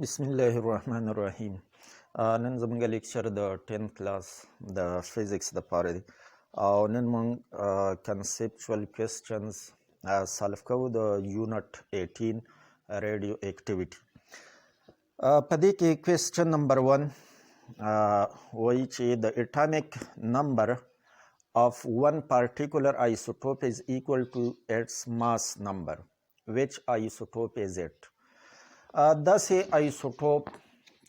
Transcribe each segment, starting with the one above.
बिस्मिल्लाहिर्रहमानिर्रहीम। नन زمونږ لیکچر د 10th کلاس د فزیکس د پاره دی او نن مونږ کنسپچوال کوېسچنز سالو کوو د یونټ 18 ریډیو اکټیویټي. په دې کې کوېسچن نمبر 1 وایي چې د اټامیک نمبر of one particular isotope is equal to its mass number. Which isotope is it? داسې ایسوټوپ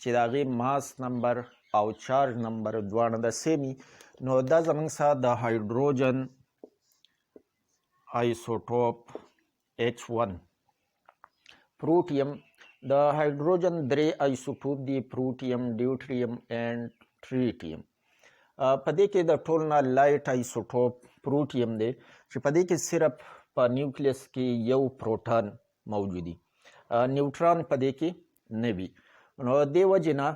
چې د هغې ماس نمبر او چارج نمبر دواړه د سیمي، نو دا زموږ سره د هایدروجن ایسوټوپ H1. پروټیم د هایدروجن درې ایسوټوپ دي: پروټیم، ډیوټریم اینډ ټریټیم. په دې کې د ټول نه لایټ ایسوټوپ پروټیم دی چې په دې کې صرف په نیوکلیس کې یو پروټون موجودي، نیوټران په دې کې نه وي. نو دې وجې نه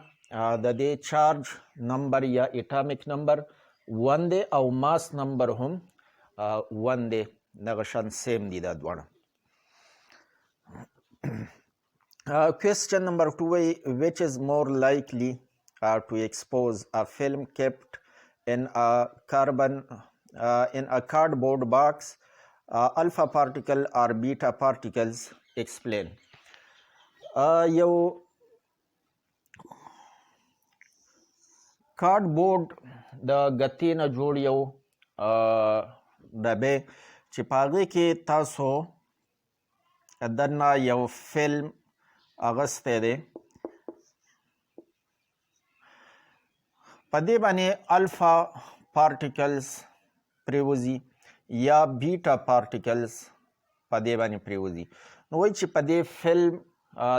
د دې چارج نمبر یا اټامیک نمبر 1 دی او ماس نمبر هم 1 دی، دغه شان سیم دي دا دواړه. Question number 2 وایي which is more likely to expose a film kept in a cardboard box, alpha particle or beta particles? Explain. یو کارډبورډ د ګتې نه جوړ یو ډبې چې په هغې کې تاسو دننه یو فلم اغستی دی، په دې باندې الفا پارټیکلز پرېوځي یا بیټا پارټیکلز په دې باندې پرېوځي. نو وایي چې په دې فلم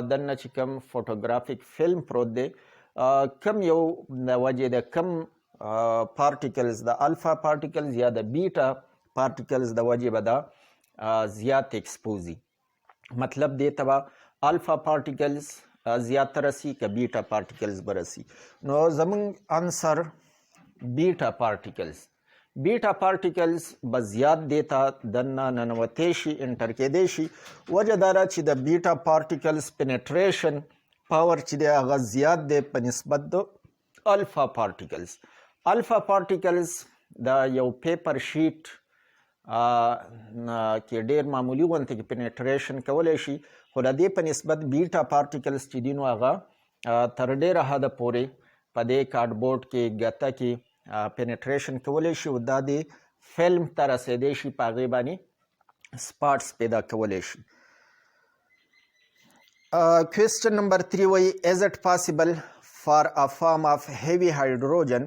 دننه چې کوم فوټوګرافیک فلم پروت دی، کم یو د وجې د کم پارټیکلز د الفا پارټیکلز یا د بیټا پارټیکلز د وجې به دا زیات ایکسپوزي. مطلب دې ته به الفا پارټیکلز زیات رسی که بیټا پارټیکلز به رسی. نو زمونږ انسر بیټا پارټیکلز. بیټا پارټیکلز به زیات دیتا دننه ننوتی شي، انټر کېدی شي. وجه دا ده چې د بیټا پارټیکلز پینټریشن پاور چې دی هغه زیات دی په نسبت د الفا پارټیکلز. الفا پارټیکلز د یو پیپر شیټ کې ډیر معمولي غونته کې پینټریشن کولی شي، خو د دې په نسبت بیټا پارټیکلز چې دي نو هغه تر ډیره حده پورې په دې کارډبورډ کې ګته کې پینټریشن کولی شي او دا د فلم ته رسیدی شي، په هغې باندې سپاټس پیدا کولی شي. Question number 3 وایي is it possible for a form of heavy hydrogen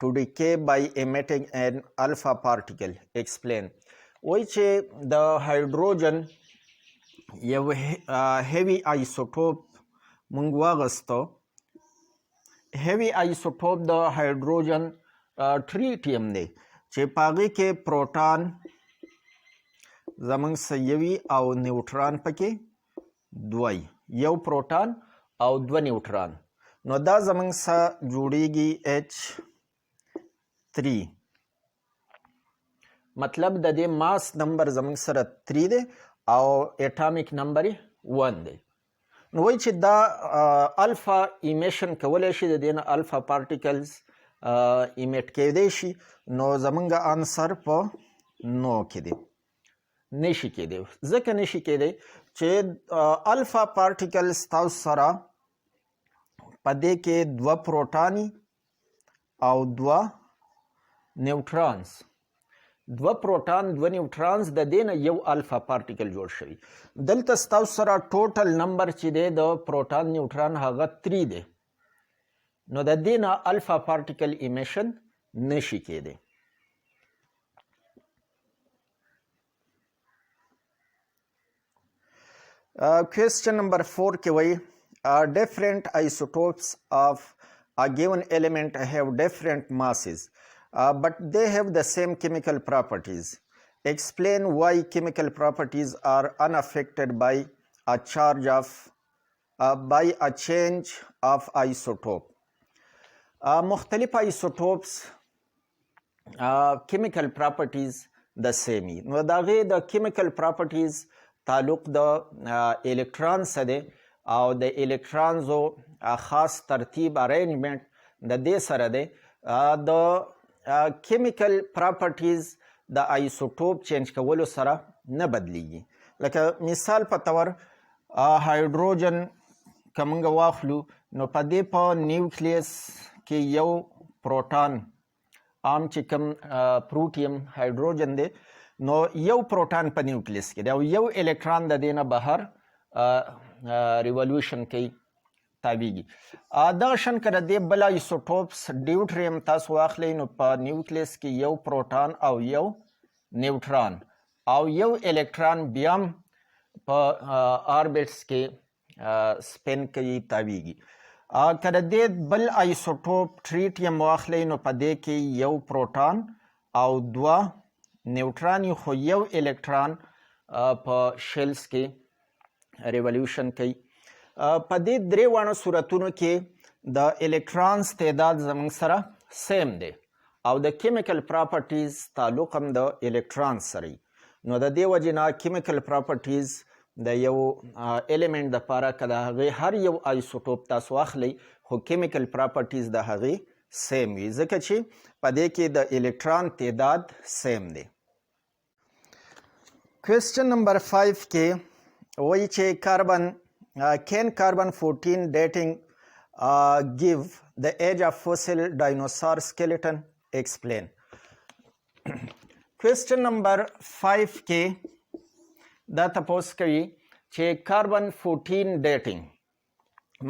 to decay by emitting an alpha particle? Explain. وایي چې د هایدروجن یو هیوي ایسوټوپ مونږ واغستو. هیوي ایسوټوپ د هایدروجن ټریټیم دی چې په هغې کې پروټان زموږ څه یوي او نیوټران پکې دوی، یو پروټان او دوه نیوټران. نو دا زموږ څه جوړیږي H3. مطلب د دې ماس نمبر زموږ سره 3 دی او اټامیک نمبر 1 دی. نو وایي چې دا الفا ایمیشن کولی شي، د دې نه الفا پارټیکلز ایمیټ کېدی شي. نو زموږ انسر په نو کې دی، نشي کېدی. ځکه نشي کېدی چې الفا پارټیکلز تاسو سره په دې کې دوه پروټاني او دوه نیوټرانز، دوه پروټان دوه نیوټرانز، د دې نه یو الفا پارټیکل جوړ شوي. دلته ستاسو سره ټوټل نمبر چې دی د پروټان نیوټران هغه 3 دی. نو د دې نه الفا پارټیکل ایمیشن نشي کېدی. Question number 4 کې وایي different isotopes of a given element have different masses, but they have the same chemical properties. Explain why chemical properties are unaffected by a charge of by a change of isotope. مختلف isotopes chemical properties د سیمي. نو د هغې د chemical properties تعلق د الکترون سره دی او د الکترونزو خاص ترتیب ارینجمنت د دې سره دی د کیمیکل پراپرټیز د آیسوټوپ چینج کولو سره نه بدلیږي. لکه مثال په تور هایدروجن که موږ واخلو نو په دې په نیوکلیس کې یو پروټون عام چې کوم پروټیم هایدروجن دی نو یو پروټون په نیوکلیس کې دی او یو الکترون د دې نه بهر ریولوشن کوي تاویږي. دغه شان که د دې بل ایسوټوپس ډیوټریم تاسو واخلئ نو په نیوکلیس کې یو پروټون او یو نیوټرون او یو الکترون بیا هم په آربټس کې سپین کوي تاویږي. که د دې بل ایسوټوپ ټریټیم واخلئ نو په دې کې یو پروټون او دوه نیوټران خو یو الکترون په شیلز کې ریولوشن کوي. په دې درې واړو صورتونو کې د الکترونز تعداد زموږ سره سیم دی او د کیمیکل پراپرټیز تعلق هم د الکترونز سره وي. نو د دې وجې نه کیمیکل پراپرټیز د یو الیمنٹ دپاره که د هغې هر یو آیسوټوپ تاسو واخلئ خو کیمیکل پراپرټیز د هغې سیم وي ځکه چې په دې کې د الکترون تعداد سیم دی. کوېسچن نمبر 5 کې وایي چې کین کاربن 14 dating give the age of fossil dinosaur skeleton explain. کوېسچن نمبر 5 کې دا تپوس کوي چې کاربن 14 ډیټینګ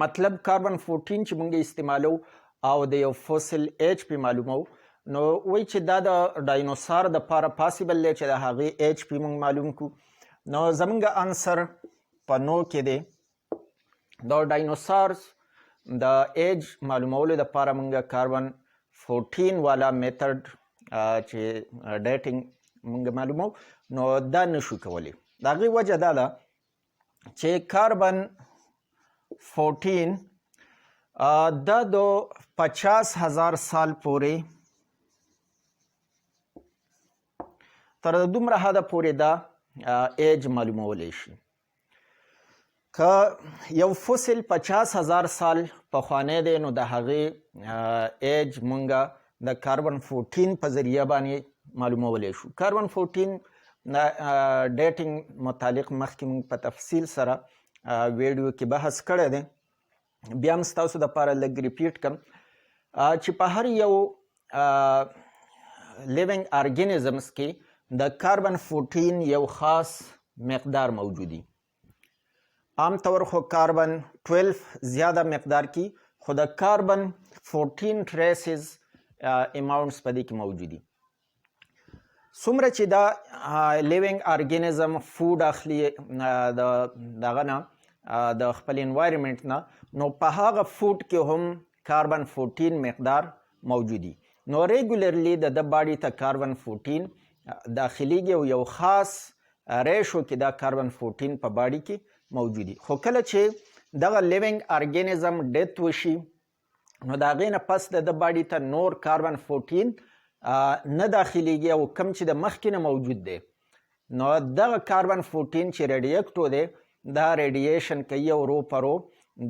مطلب کاربن 14 چې موږ استعمالو او د یو فوسل ایج پې معلومو نو وایي چې دا د ډاینوسار دپاره پاسیبل دی چې د هغې ایج پې موږ معلوم کړو. نو زموږ انسر په نو کې دی. د ډاینوسارز د ایج معلومولو دپاره موږ کاربن 14 والا میتھډ چې ډیټینګ موږ معلومو نو دا نشو کولی. د هغې وجه دا ده چې کاربن 14 دا د 50,000 سال پورې تر دومره حده پورې دا ایج معلومولی شي. که یو فوسل 50,000 سال پخوانی دی نو د هغې ایج مونږ د کاربن 14 په ذریعه باندې معلومولی شو. کاربن 14 ډیټینګ متعلق مخکې موږ په تفصیل سره ویډیو کې بحث کړی دی. بیا هم ستاسو دپاره لږ ریپیټ کړم چې په هر یو لیوینګ ارګینزمز کې د کاربن 14 یو خاص مقدار موجودي. عام طور خو کاربن 12 زیاده مقدار کې خو د کاربن 14 ټریسز اماونټس په دې کې موجودي. څومره چې دا لیوینګ ارګینزم فود اخلي دغه نه د خپل انوایرمنټ نه نو په هغه فود کې هم کاربن 14 مقدار موجودي. نو ریګولرلی د باډي ته کاربن 14 داخليږي او یو خاص ریشو کې دا کاربن 14 په باډي کې موجودي. خو کله چې دغه لیوینګ ارګینزم ډیت وشي نو د هغې نه پس د باډي ته نور کاربن 14 نه داخليږي او کم چې د مخکې نه موجود دی نو دغه کاربن 14 چې ریډیکټو دی دا ریډیشن کوي او رو پرو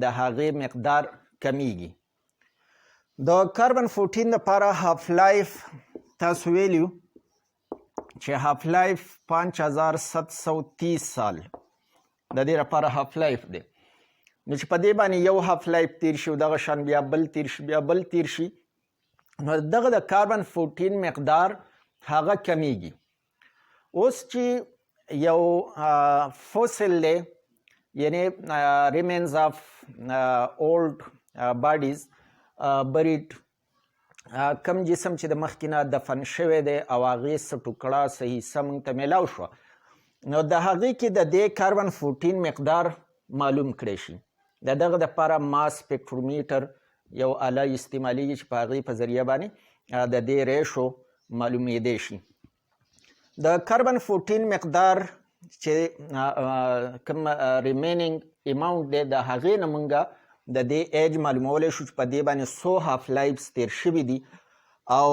د هغې مقدار کمیږي. د کاربن 14 لپاره هاف لایف تاسو ویلیو چې هاف لایف 5730 سال د دې لپاره هاف لایف دی. نو چې په دې باندې یو هاف لایف تیر شي او دغه شان بیا بل تیر شي بیا بل تیر شي نو دغه د کاربن 14 مقدار هغه کمیږي. اوس چې یو فوسل دی یعنی ریمینز آف اولډ باډیز بریډ کم جسم چې د مخکې نه دفن شوی دی او هغې څه ټوکړه څه حصه موږ ته میلاو شوه نو د هغې کې د دې کاربن 14 مقدار معلوم کړی شي. د دغه دپاره ماس سپیکټرومیټر یو آله استعمالیږي چې په هغې په ذریعه باندې د دې ریشو معلومیدی شي. د کاربن 14 مقدار چې کوم ریمینینګ اماونټ دی د هغې نه موږ د دې ایج معلومولی شو چې په دې باندې څو هاف لایفز تیر شوي دي او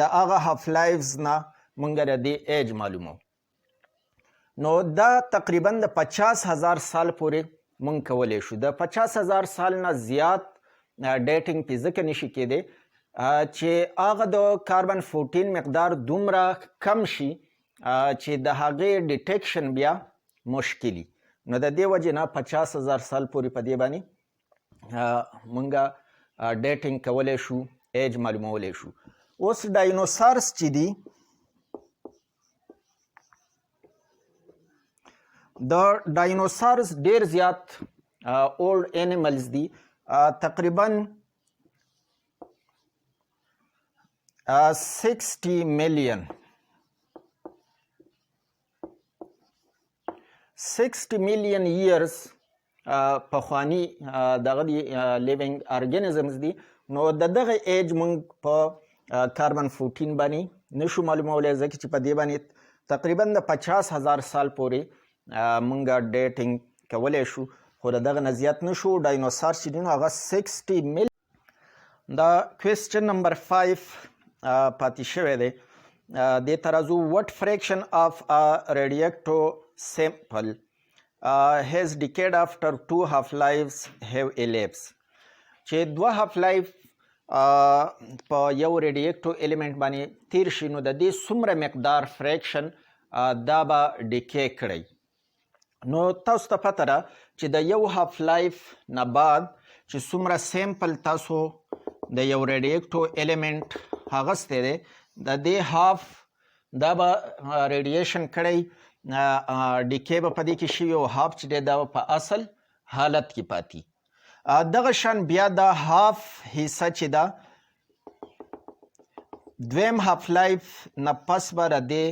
د هغه هاف لایفز نه موږ د دې ایج معلومو. نو دا تقریبا د 50,000 سال پورې مونږ کولی شو. د 50,000 سال نه زیات ډیټینګ پې ځکه نشي کېدی چې هغه د کاربن 14 مقدار دومره کم شي چې د هغې ډیټیکشن بیا مشکلي. نو د دې وجې نه 50,000 سال پورې په دې باندې مونږ ډیټینګ کولی شو، ایج معلومولی شو. اوس ډاینوسارس چې دي د ډاینوسارس ډیر زیات اولډ انیملز دي، تقریبا 60 میلیون ایرز پخواني دغه دي لیوینګ ارګانیزمز دي. نو د دغه ایج مونږ په کاربن 14 باندې نشو معلومولی ځکه چې په دې باندې تقریبا د 50,000 سال پورې مونږ ډیټینګ کولی شو، خو د دغه نه زیات نشو. ډاینوسار چې دي نو هغه 60 میلیون. دا کوېسچن نمبر 5 پاتې شوی دی. دې ته راځو. وټ فریکشن آف ریډیکټو سیمپل has decayed after 2 half lives have elapsed. چې 2 half life په یو ریډیکټو الیمنٹ باندې تیر شي نو د دې څومره مقدار فریکشن دا به ډیکې کړی. نو تاسو ته پته ده چې د یو هاف لایف نه بعد چې څومره سیمپل تاسو د یو ریډیکټو الیمنٹ اخیستی دی د دې هاف دا به ریډیشن کړی، ډیکې به په دې کې شوي او هاف چې دی دا به په اصل حالت کې پاتې. دغه شان بیا دا هاف حصه چې ده دویم هاف لایف نه پس به د دې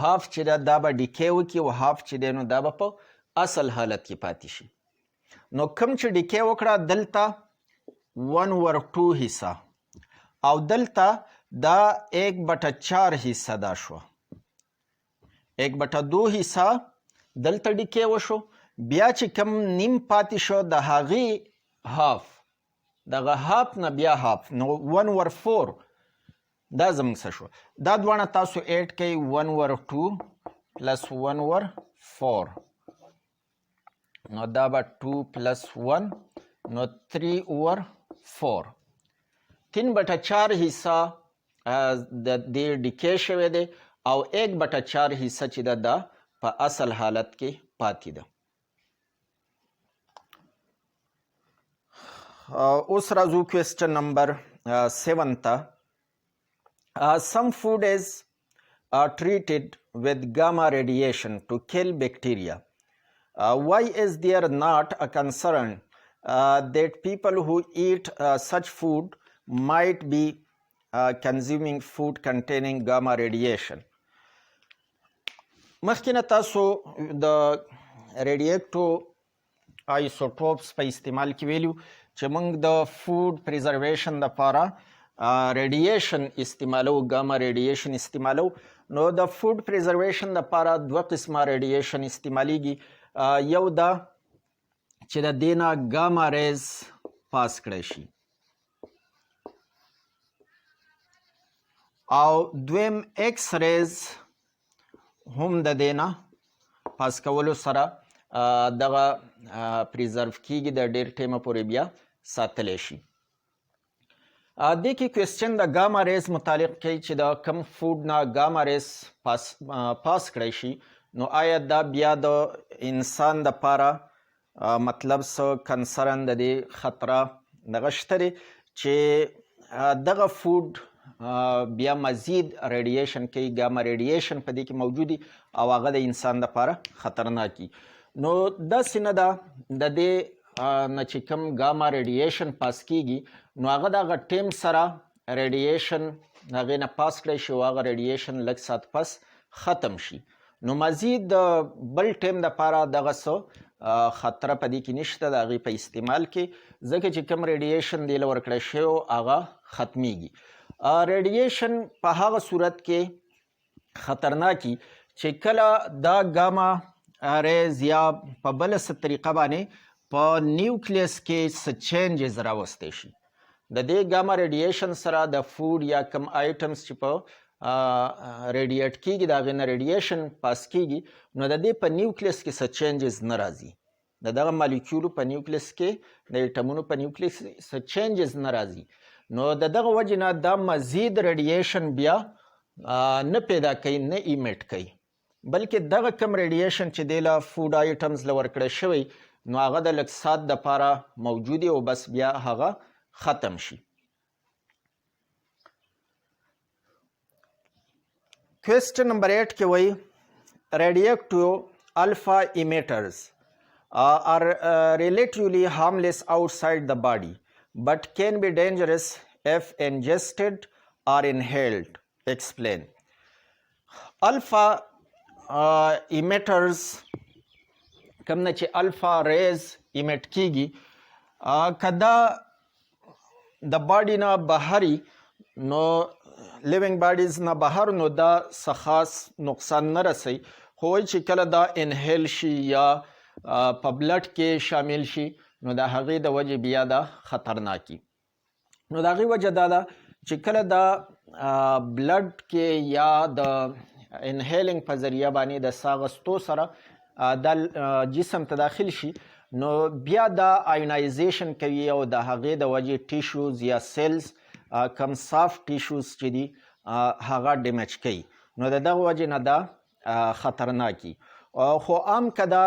هاف چې ده دا به ډیکې وکړي او هاف چې دی نو دا به په اصل حالت کې پاتې شي. نو کوم چې ډیکې وکړه دلته 1/2 حصه او دلته دا 1/4 حصه دا شوه. 1/2 حصه دلته ډیکې وشو، بیا چې کم نیم پاتې شو د هغې هاف دغه هاف نه بیا هاف نو 1/4 دا زموږ څه شو. دا دواړه تاسو ایډ کوئ 1/2 پلس 1/4 نو دا به 2 پلس 1 نو 3/4. 3/4 حصه د دې ډیکې شوی دی او 1/4 حصه چې ده دا په اصل حالت کې پاتې ده. اوس راځو کوېسچن نمبر 7 ته. Some food is treated with gamma radiation to kill bacteria. Why is there not a concern that people who eat such food might be consuming food containing gamma radiation? مخکې نه تاسو د ریډیکټو آیسوټوپس په استعمال کې ویلو چې موږ د فود پریزرویشن دپاره ریډیشن استعمالو، ګاما ریډیشن استعمالو. نو د فود پریزرویشن دپاره 2 قسمه ریډیشن استعمالیږي. یو دا چې د دې نه ګاما ریز پاس کړی شي او دویم ایکس ریز هم د دې نه پاس کولو سره دغه پریزرو کیږي، د ډیر ټیمه پورې بیا ساتلی شي. دې کې کوېسچن د ګاما ریز متعلق کوي چې د کم فود نه ګاما ریز پاس کړی شي نو آیا دا بیا د انسان دپاره مطلب څه کنسرن د دې خطره دغه شته دی چې دغه فود بیا مزید ریډیشن کوي، ګاما ریډیشن په دې کې موجود دي او هغه د انسان دپاره خطرناک دي. نو داسې نه ده د دې نه چې کوم ګاما ریډیشن پاس کیږي نو هغه دغه ټیم سره ریډیشن هغې نه پاس کړی شي او هغه ریډیشن لږ ساعت پس ختم شي. نو مزید د بل ټیم دپاره دغه څه خطره په دې کې نشته د هغې په استعمال کې، ځکه چې کوم ریډیشن دې له ورکړی شوی هغه ختمیږي. ریډیشن په هغه صورت کې خطرناکي چې کله دا ګاما ریز یا په بله څه طریقه باندې په نیوکلیس کې څه چینجز راوستی شي. د دې ګاما ریډیشن سره د فود یا کم آیټمز چې په ریډیټ کیږي د هغې نه ریډیشن پاس کیږي نو د دې په نیوکلیس کې څه چینجز نه راځي. د دغه مالیکولو په نیوکلیس کې د اټمونو په نیوکلیس څه چینجز نه راځي. نو د دغه وجې نه دا مزید ریډییشن بیا نه پیدا کوي، نه ایمیټ کوي، بلکې دغه کم ریډییشن چې دی له فود آیټمز له ورکړی شوی نو هغه د لږ ساعت دپاره موجود او بس بیا هغه ختم شي. کوېسچن نمبر 8 کې وایي radioactive alpha emitters are relatively harmless outside the body but can be dangerous if ingested or inhaled. Explain. Alpha emitters کوم نه چې الفا ریز ایمیټ کیږي که دا د باډي نه بهري نو لیوینګ باډیز نه بهر نو دا څه خاص نقصان نه رسوي، خو وایي چې کله دا انهیل شي یا په بلډ کې شامل شي نو د هغې د وجې بیا دا خطرناکي. نو د هغې وجه دا ده چې کله دا بلډ کې یا د انهیلینګ په ذریعه باندې د ساه اخیستو سره د جسم ته داخل شي نو بیا دا آینایزیشن کوي او د هغې د وجې ټیشوز یا سیلز کم سافت ټیشوز چې دي هغه ډیمیج کوي. نو د دغه وجې نه دا خطرناکي. خو عام که دا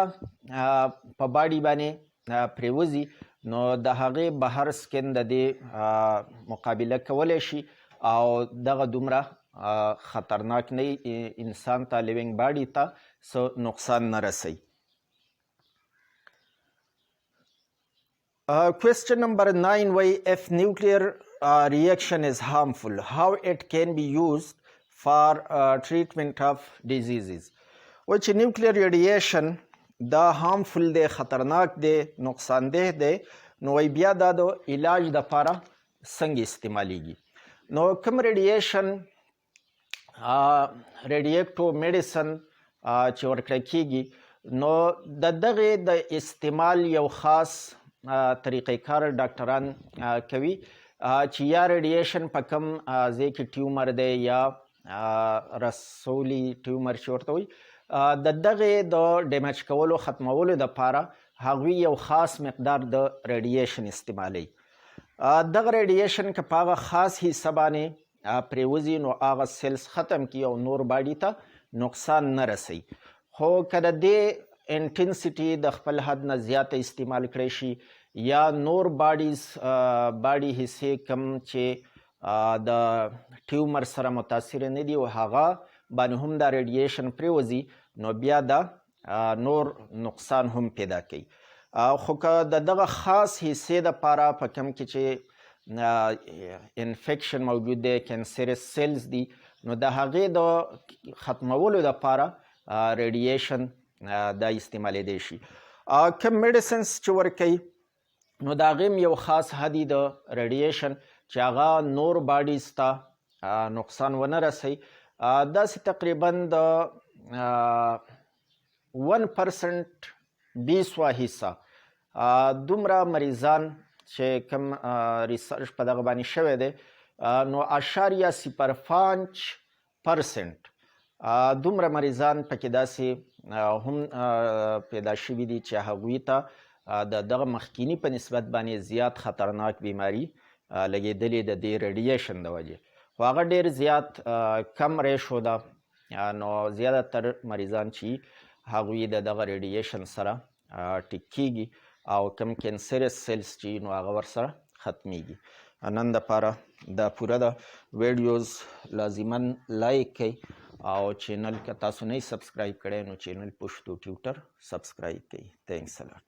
په باډي باندې پرېوځي نو د هغې بهر سکن د دې مقابله کولی شي او دغه دومره خطرناک نه انسان ته لیوینګ باډي ته څه نقصان نه رسوي. Question number 9 وایي if nuclear reaction is harmful, how it can be used for treatment of diseases. وایي چې نیوکلیر ریډییشن دا هارمفل دی، خطرناک دی، نقصان ده دی، نو وایي بیا دا د علاج دپاره څنګه استعمالیږي. نو کوم ریډییشن ریډییکټیو میډیسن چې ورکړی کیږي نو د دغې د استعمال یو خاص طریقې کار ډاکټران کوي چې یا ریډییشن په کوم ځای کې ټیومر دی یا رسولي ټیومر چې ورته وایي د دغې د ډیمیج کولو ختمولو دپاره هغوی یو خاص مقدار د ریډییشن استعمالوي. دغه ریډییشن که په هغه خاص حصه باندې پرېوځي نو هغه سیلز ختم کړي او نور باډي ته نقصان نه رسوي. خو که د دې انټنسټي د خپل حد نه زیاته استعمال کړی شي یا نور باډي حصې کم چې د ټیومر سره متاثره نه دي او هغه باندې هم دا ریډییشن پرېوځي نو بیا دا نور نقصان هم پیدا کوي. خو که د دغه خاص حصې دپاره په کم کې چې انفیکشن موجود دی، کینسرس سیلز دي، نو د هغې د ختمولو دپاره ریډییشن دا استعمالیدی شي. کوم میډیسنز چې ورکوي نو د هغې هم یو خاص حدي د ریډییشن چې هغه نور باډیز ته نقصان ونه رسوي. داسې تقریبا د 1% 20 حصه دومره مریضان چې کوم ریسرچ په دغه باندې شوی دی نو 0.05% دومره مریضان پکې داسې هم پیدا شوي دي چې هغوی ته د دغه مخکینی په نسبت باندې زیات خطرناک بیماري لګېدلې د دې ریډییشن د وجې. خو هغه ډېر زیات کم ریشو ده، نو زیاتره مریضان چې هغوی د دغه ریډییشن سره ټیک کیږي او کم کینسرس سیلز چې نو هغه ورسره ختمیږي. نن دپاره دا پوره ده. ویډیوز لازما لایک کړئ او چینل که تاسو نه یې سبسکرایب کړی نو چینل پشتو ټیوټر سبسکرایب کړئ. تھینکس الاٹ.